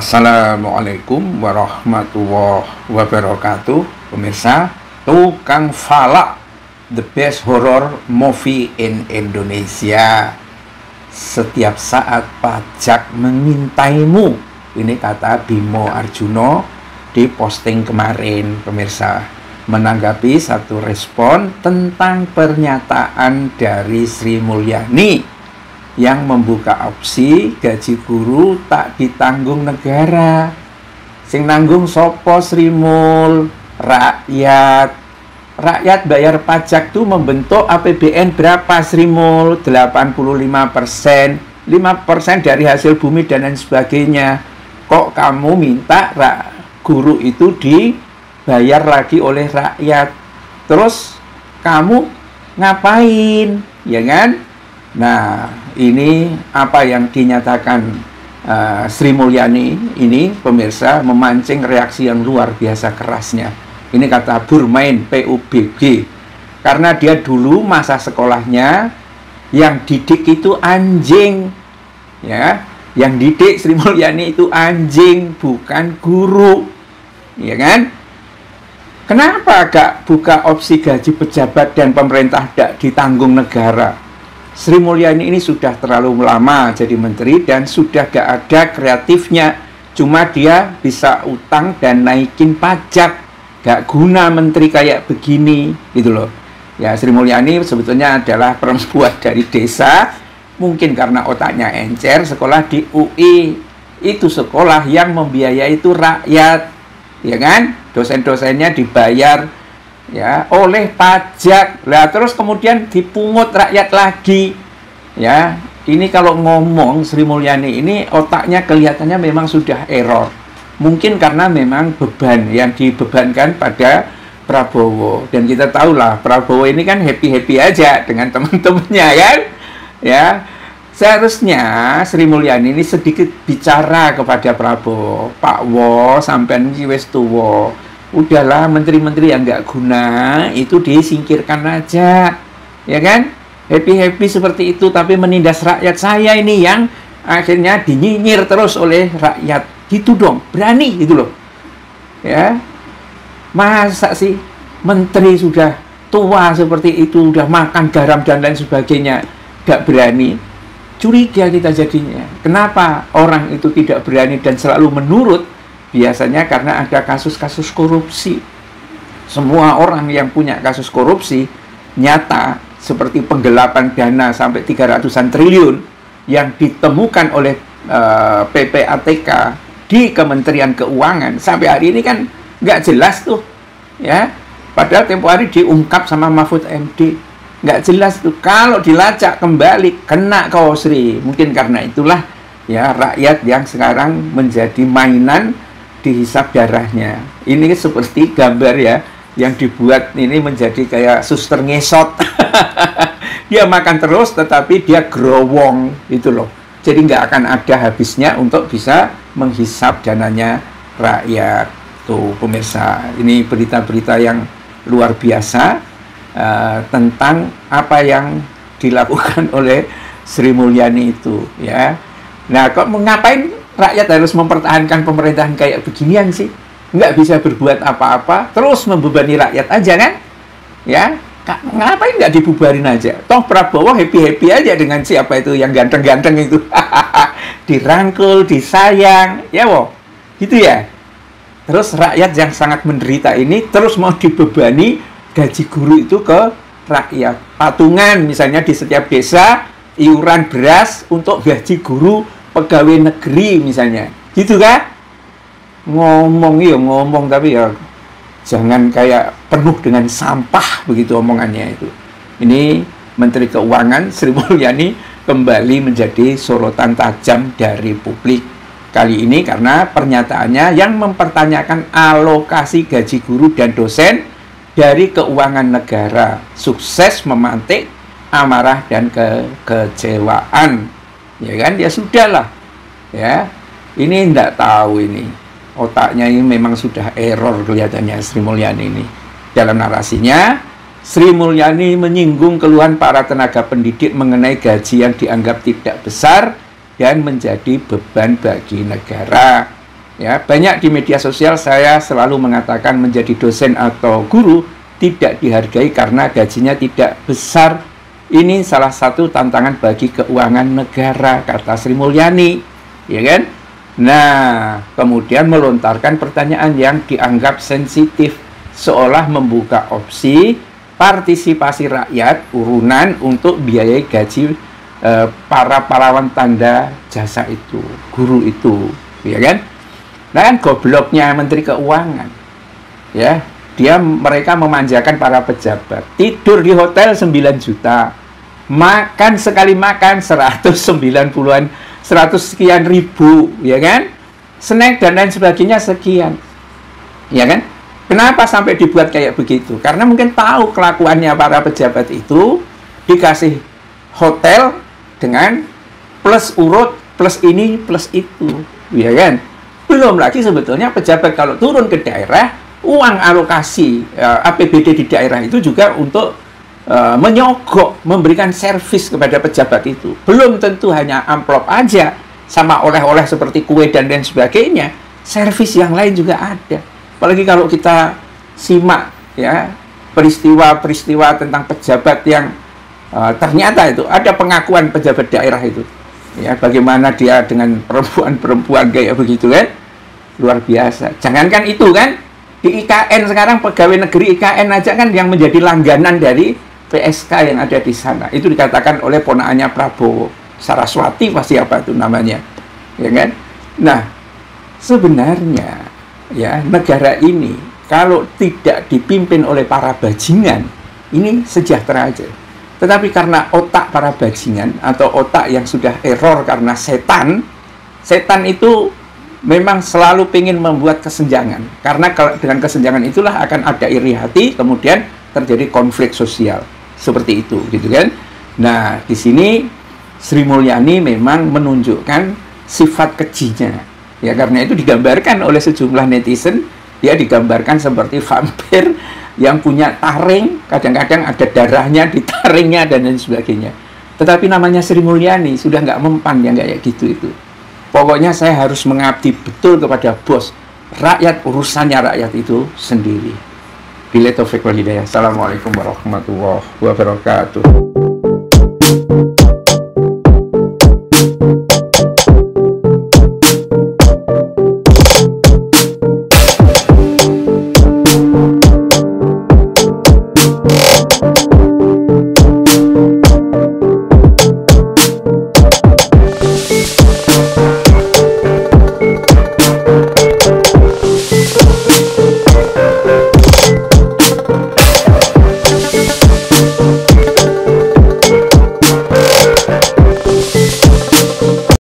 Assalamualaikum warahmatullahi wabarakatuh. Pemirsa, Tukang Falak, the best horror movie in Indonesia. Setiap saat pajak mengintaimu. Ini kata Bimo Arjuno di posting kemarin, pemirsa, menanggapi satu respon tentang pernyataan dari Sri Mulyani yang membuka opsi gaji guru tak ditanggung negara. Sing nanggung sopo Sri Mul? Rakyat. Rakyat bayar pajak tuh membentuk APBN berapa Sri Mul? 85%, 5% dari hasil bumi dan lain sebagainya. Kok kamu minta guru itu dibayar lagi oleh rakyat? Terus kamu ngapain? Ya kan? Nah, ini apa yang dinyatakan Sri Mulyani ini, pemirsa, memancing reaksi yang luar biasa kerasnya. Ini kata Burmain PUBG. Karena dia dulu masa sekolahnya yang didik itu anjing. Ya, yang didik Sri Mulyani itu anjing, bukan guru. Ya kan? Kenapa gak buka opsi gaji pejabat dan pemerintah gak ditanggung negara? Sri Mulyani ini sudah terlalu lama jadi menteri dan sudah gak ada kreatifnya. Cuma dia bisa utang dan naikin pajak. Gak guna menteri kayak begini, gitu loh. Ya, Sri Mulyani sebetulnya adalah perempuan dari desa. Mungkin karena otaknya encer, sekolah di UI. Itu sekolah yang membiayai itu rakyat. Ya kan? Dosen-dosennya dibayar ya oleh pajak. Lah terus kemudian dipungut rakyat lagi. Ya, ini kalau ngomong Sri Mulyani ini otaknya kelihatannya memang sudah error. Mungkin karena memang beban yang dibebankan pada Prabowo, dan kita tahulah Prabowo ini kan happy-happy aja dengan teman-temannya kan. Ya. Seharusnya Sri Mulyani ini sedikit bicara kepada Prabowo. Pak Wo, sampean iki wis tuwa. Udahlah, menteri-menteri yang nggak guna itu disingkirkan aja, ya kan? Happy-happy seperti itu, tapi menindas rakyat saya ini yang akhirnya dinyinyir terus oleh rakyat. Gitu dong, berani gitu loh. Ya, masa sih menteri sudah tua seperti itu, udah makan garam dan lain sebagainya, nggak berani? Curiga kita jadinya. Kenapa orang itu tidak berani dan selalu menurut? Biasanya karena ada kasus-kasus korupsi. Semua orang yang punya kasus korupsi nyata seperti penggelapan dana sampai 300-an triliun yang ditemukan oleh PPATK di Kementerian Keuangan sampai hari ini kan nggak jelas tuh, ya. Padahal tempo hari diungkap sama Mahfud MD, nggak jelas tuh. Kalau dilacak kembali kena kau Sri. Mungkin karena itulah ya rakyat yang sekarang menjadi mainan dihisap darahnya. Ini seperti gambar ya yang dibuat ini menjadi kayak suster ngesot. Dia makan terus tetapi dia growong itu loh. Jadi nggak akan ada habisnya untuk bisa menghisap dananya rakyat. Tuh pemirsa, ini berita-berita yang luar biasa tentang apa yang dilakukan oleh Sri Mulyani itu ya. Nah, kok ngapain rakyat harus mempertahankan pemerintahan kayak beginian sih? Nggak bisa berbuat apa-apa, terus membebani rakyat aja kan? Ya, ngapain nggak dibubarin aja? Toh Prabowo happy-happy aja dengan siapa itu yang ganteng-ganteng itu. Dirangkul, disayang, ya wo, gitu ya. Terus rakyat yang sangat menderita ini terus mau dibebani gaji guru itu ke rakyat. Patungan misalnya di setiap desa, iuran beras untuk gaji guru pegawai negeri misalnya, gitu kan? Ngomong ya ngomong, tapi ya jangan kayak penuh dengan sampah begitu omongannya itu. Ini Menteri Keuangan Sri Mulyani kembali menjadi sorotan tajam dari publik kali ini karena pernyataannya yang mempertanyakan alokasi gaji guru dan dosen dari keuangan negara. Sukses memantik amarah dan kekecewaan. Ya kan, ya sudahlah. Ya, ini enggak tahu ini. Otaknya ini memang sudah error kelihatannya Sri Mulyani ini. Dalam narasinya, Sri Mulyani menyinggung keluhan para tenaga pendidik mengenai gaji yang dianggap tidak besar dan menjadi beban bagi negara. Ya, banyak di media sosial saya selalu mengatakan menjadi dosen atau guru tidak dihargai karena gajinya tidak besar. Ini salah satu tantangan bagi keuangan negara, kata Sri Mulyani, ya kan? Nah, kemudian melontarkan pertanyaan yang dianggap sensitif, seolah membuka opsi partisipasi rakyat urunan untuk biayai gaji para pahlawan tanda jasa itu, guru itu, ya kan? Nah, kan gobloknya Menteri Keuangan, ya, mereka memanjakan para pejabat, tidur di hotel 9 juta, makan sekali makan 190-an, 100 sekian ribu, ya kan, snack dan lain sebagainya sekian, ya kan. Kenapa sampai dibuat kayak begitu? Karena mungkin tahu kelakuannya para pejabat itu, dikasih hotel dengan plus urut, plus ini, plus itu, ya kan. Belum lagi sebetulnya pejabat kalau turun ke daerah, uang alokasi APBD di daerah itu juga untuk menyogok, memberikan servis kepada pejabat itu. Belum tentu hanya amplop aja, sama oleh-oleh seperti kue dan lain sebagainya. Servis yang lain juga ada. Apalagi kalau kita simak ya peristiwa-peristiwa tentang pejabat yang ternyata itu ada pengakuan pejabat daerah itu. Ya, bagaimana dia dengan perempuan-perempuan kayak begitu kan, luar biasa. Jangankan itu kan, di IKN sekarang pegawai negeri IKN aja kan yang menjadi langganan dari PSK yang ada di sana. Itu dikatakan oleh ponakannya Prabowo, Saraswati pasti apa itu namanya, ya kan? Nah, sebenarnya ya negara ini kalau tidak dipimpin oleh para bajingan, ini sejahtera aja. Tetapi karena otak para bajingan atau otak yang sudah error karena setan itu memang selalu ingin membuat kesenjangan. Karena dengan kesenjangan itulah akan ada iri hati, kemudian terjadi konflik sosial. Seperti itu, gitu kan. Nah, di sini Sri Mulyani memang menunjukkan sifat kejinya. Ya, karena itu digambarkan oleh sejumlah netizen, dia digambarkan seperti vampir yang punya taring, kadang-kadang ada darahnya di taringnya dan lain sebagainya. Tetapi namanya Sri Mulyani sudah nggak mempan yang kayak gitu itu. Pokoknya saya harus mengabdi betul kepada bos. Rakyat, urusannya rakyat itu sendiri. Billahi taufiq wal hidayah. Assalamualaikum warahmatullahi wabarakatuh.